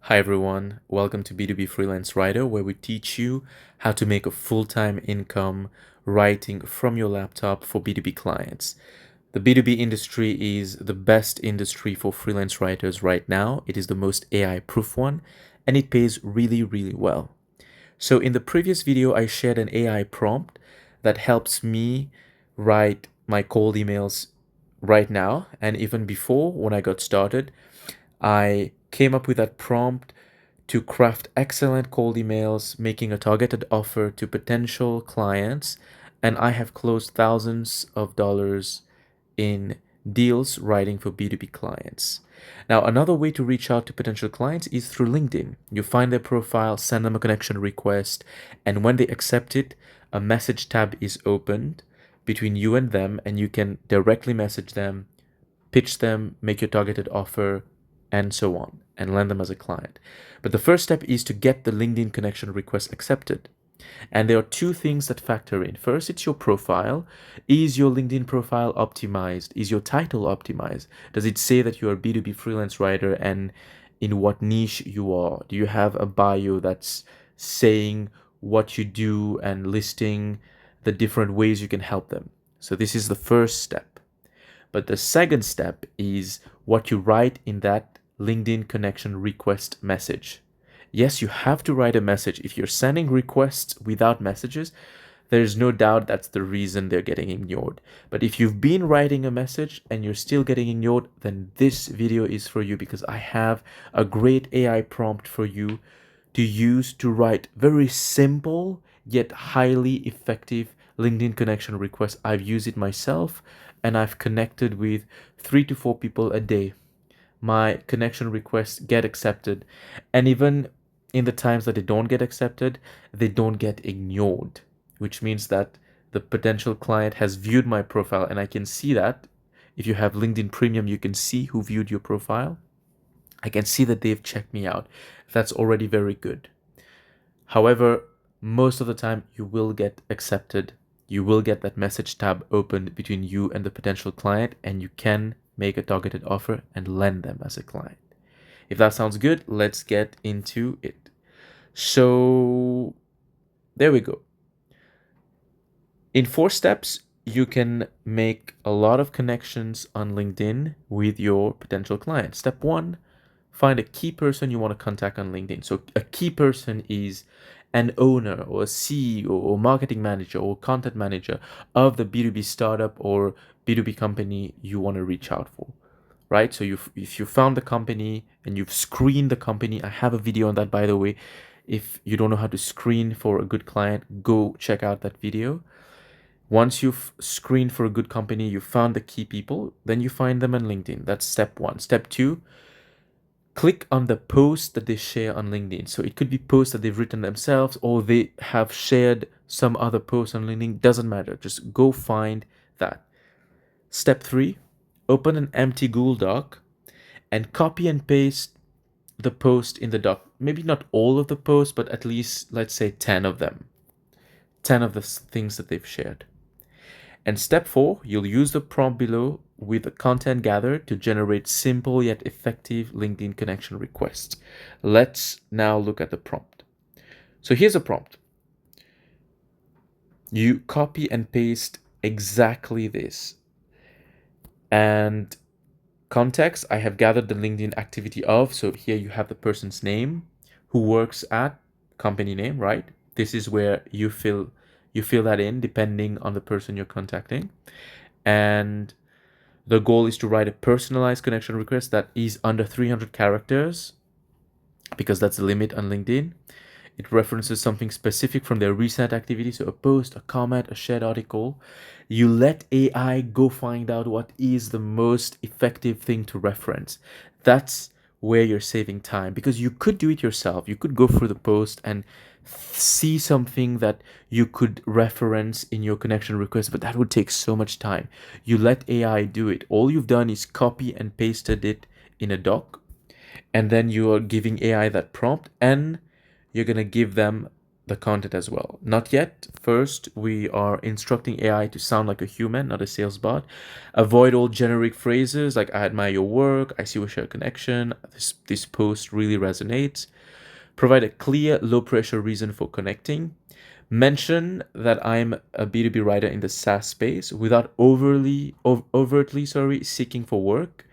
Hi everyone, welcome to B2B Freelance Writer, where we teach you how to make a full-time income writing from your laptop for B2B clients. The B2B industry is the best industry for freelance writers right now. It is the most AI-proof one, and it pays really, really well. So in the previous video, I shared an AI prompt that helps me write my cold emails right now, and even before when I got started. I came up with that prompt to craft excellent cold emails, making a targeted offer to potential clients, and I have closed thousands of dollars in deals writing for B2B clients. Now, another way to reach out to potential clients is through LinkedIn. You find their profile, send them a connection request, and when they accept it, a message tab is opened between you and them, and you can directly message them, pitch them, make your targeted offer, and so on, and land them as a client. But the first step is to get the LinkedIn connection request accepted. And there are two things that factor in. First, it's your profile. Is your LinkedIn profile optimized? Is your title optimized? Does it say that you're a B2B freelance writer and in what niche you are? Do you have a bio that's saying what you do and listing the different ways you can help them? So, this is the first step. But the second step is what you write in that LinkedIn connection request message. Yes, you have to write a message. If you're sending requests without messages, there's no doubt that's the reason they're getting ignored. But if you've been writing a message and you're still getting ignored, then this video is for you because I have a great AI prompt for you to use to write very simple yet highly effective LinkedIn connection requests. I've used it myself and I've connected with 3 to 4 people a day. My connection requests get accepted, and even in the times that they don't get accepted, they don't get ignored, which means that the potential client has viewed my profile, and I can see that. If you have LinkedIn Premium, you can see who viewed your profile. I can see that they've checked me out. That's already very good. However, most of the time you will get accepted. You will get that message tab opened between you and the potential client, and you can make a targeted offer and land them as a client. If that sounds good, let's get into it. So, there we go. In 4 steps, you can make a lot of connections on LinkedIn with your potential client. Step 1, find a key person you want to contact on LinkedIn. So a key person is an owner or a CEO or marketing manager or content manager of the B2B startup or B2B company you want to reach out for, right? So if you found the company and you've screened the company, I have a video on that, by the way. If you don't know how to screen for a good client, go check out that video. Once you've screened for a good company, you found the key people, then you find them on LinkedIn. That's step 1. Step 2, click on the post that they share on LinkedIn. So it could be posts that they've written themselves or they have shared some other post on LinkedIn. Doesn't matter. Just go find that. Step 3, open an empty Google Doc and copy and paste the post in the doc. Maybe not all of the posts, but at least, let's say, 10 of them. 10 of the things that they've shared. And step 4, you'll use the prompt below with the content gathered to generate simple yet effective LinkedIn connection requests. Let's now look at the prompt. So here's a prompt. You copy and paste exactly this. And context, I have gathered the LinkedIn activity of. So here you have the person's name, who works at, company name, right? This is where you fill that in depending on the person you're contacting. And the goal is to write a personalized connection request that is under 300 characters because that's the limit on LinkedIn. It references something specific from their recent activity, so a post, a comment, a shared article. You let AI go find out what is the most effective thing to reference. That's where you're saving time because you could do it yourself. You could go through the post and see something that you could reference in your connection request, but that would take so much time. You let AI do it. All you've done is copy and pasted it in a doc, and then you are giving AI that prompt, and you're going to give them the content as well. Not yet. First, we are instructing AI to sound like a human, not a sales bot. Avoid all generic phrases like I admire your work, I see we share a connection, this post really resonates. Provide a clear, low pressure reason for connecting. Mention that I'm a B2B writer in the SaaS space without overtly seeking for work,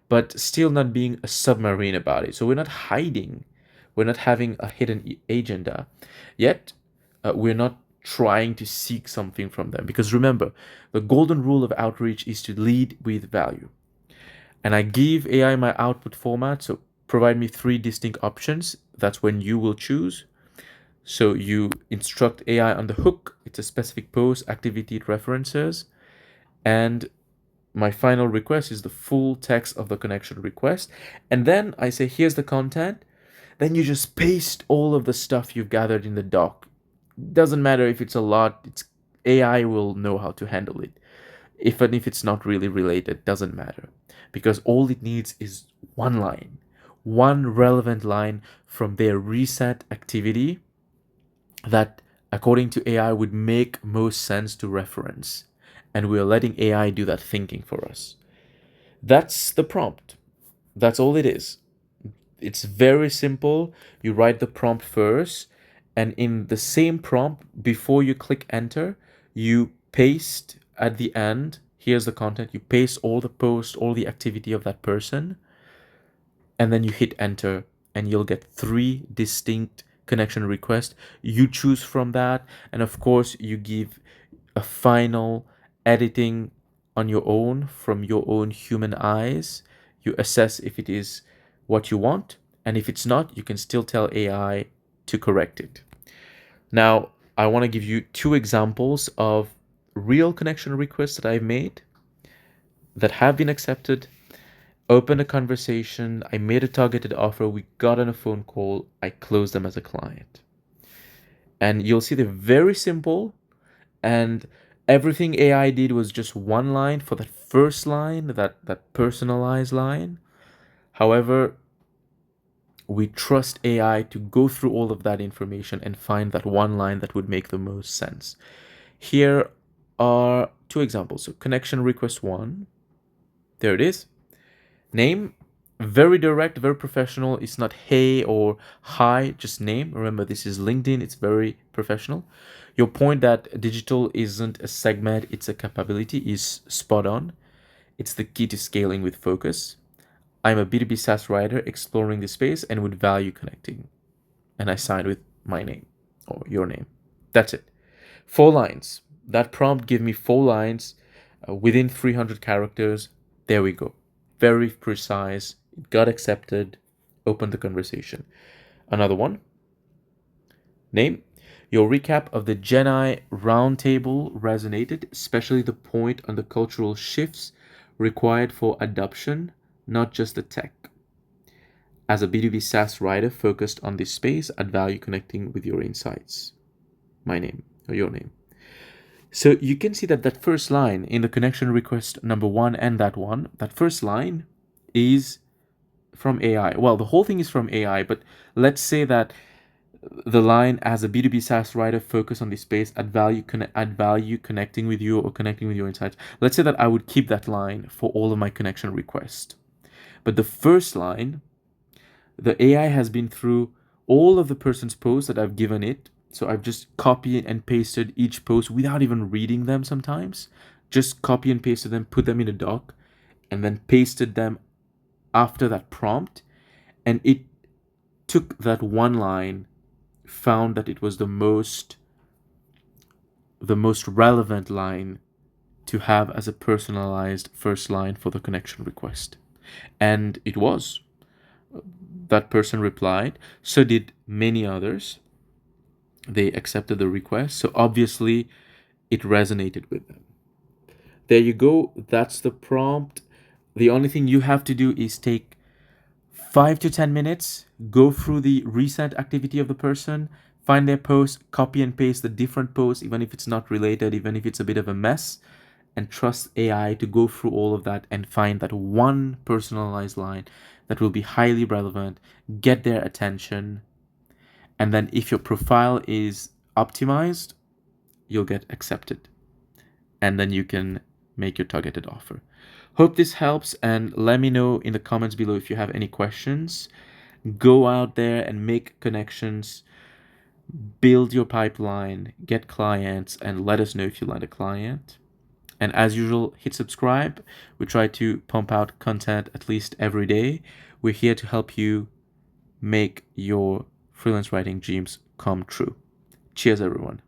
but still not being a submarine about it. So we're not hiding, we're not having a hidden agenda, yet we're not trying to seek something from them. Because remember, the golden rule of outreach is to lead with value. And I give AI my output format, so provide me 3 distinct options. That's when you will choose. So you instruct AI on the hook, it's a specific post, activity it references, and my final request is the full text of the connection request. And then I say, here's the content. Then you just paste all of the stuff you've gathered in the doc. Doesn't matter if it's a lot, it's AI will know how to handle it. Even if it's not really related, doesn't matter. Because all it needs is one line, one relevant line from their reset activity that, according to AI, would make most sense to reference. And we're letting AI do that thinking for us. That's the prompt. That's all it is. It's very simple. You write the prompt first, and in the same prompt, before you click enter, you paste at the end. Here's the content. You paste all the post, all the activity of that person, and then you hit enter, and you'll get 3 distinct connection requests. You choose from that, and of course, you give a final editing on your own from your own human eyes. You assess if it is what you want, and if it's not, you can still tell AI to correct it. Now, I want to give you 2 examples of real connection requests that I've made that have been accepted. Opened a conversation, I made a targeted offer, we got on a phone call, I closed them as a client. And you'll see they're very simple, and everything AI did was just one line for that first line, that personalized line. However, we trust AI to go through all of that information and find that one line that would make the most sense. Here are 2 examples. So connection request 1, there it is. Name, very direct, very professional. It's not hey or hi, just name. Remember, this is LinkedIn, it's very professional. Your point that digital isn't a segment, it's a capability is spot on. It's the key to scaling with focus. I'm a B2B SaaS writer exploring the space and would value connecting. And I signed with my name or your name. That's it. 4 lines. That prompt gave me 4 lines within 300 characters. There we go. Very precise. It got accepted. Open the conversation. Another one. Name. Your recap of the Gen roundtable resonated, especially the point on the cultural shifts required for adoption, not just the tech. As a B2B SaaS writer focused on this space, add value connecting with your insights. My name or your name. So you can see that that first line in the connection request number 1 and that first line is from AI. Well, the whole thing is from AI, but let's say that the line as a B2B SaaS writer focus on this space, add value connecting with you or connecting with your insights. Let's say that I would keep that line for all of my connection requests. But the first line, the AI has been through all of the person's posts that I've given it. So I've just copied and pasted each post without even reading them sometimes. Just copy and pasted them, put them in a doc, and then pasted them after that prompt. And it took that one line, found that it was the most relevant line to have as a personalized first line for the connection request. And it was. That person replied. So did many others. They accepted the request. So obviously it resonated with them. There you go. That's the prompt. The only thing you have to do is take 5 to 10 minutes, go through the recent activity of the person, find their post, copy and paste the different posts, even if it's not related, even if it's a bit of a mess, and trust AI to go through all of that and find that one personalized line that will be highly relevant, get their attention, And then if your profile is optimized, you'll get accepted. And then you can make your targeted offer. Hope this helps, and let me know in the comments below if you have any questions. Go out there and make connections, build your pipeline, get clients, and let us know if you land a client. And as usual, hit subscribe. We try to pump out content at least every day. We're here to help you make your freelance writing dreams come true. Cheers, everyone.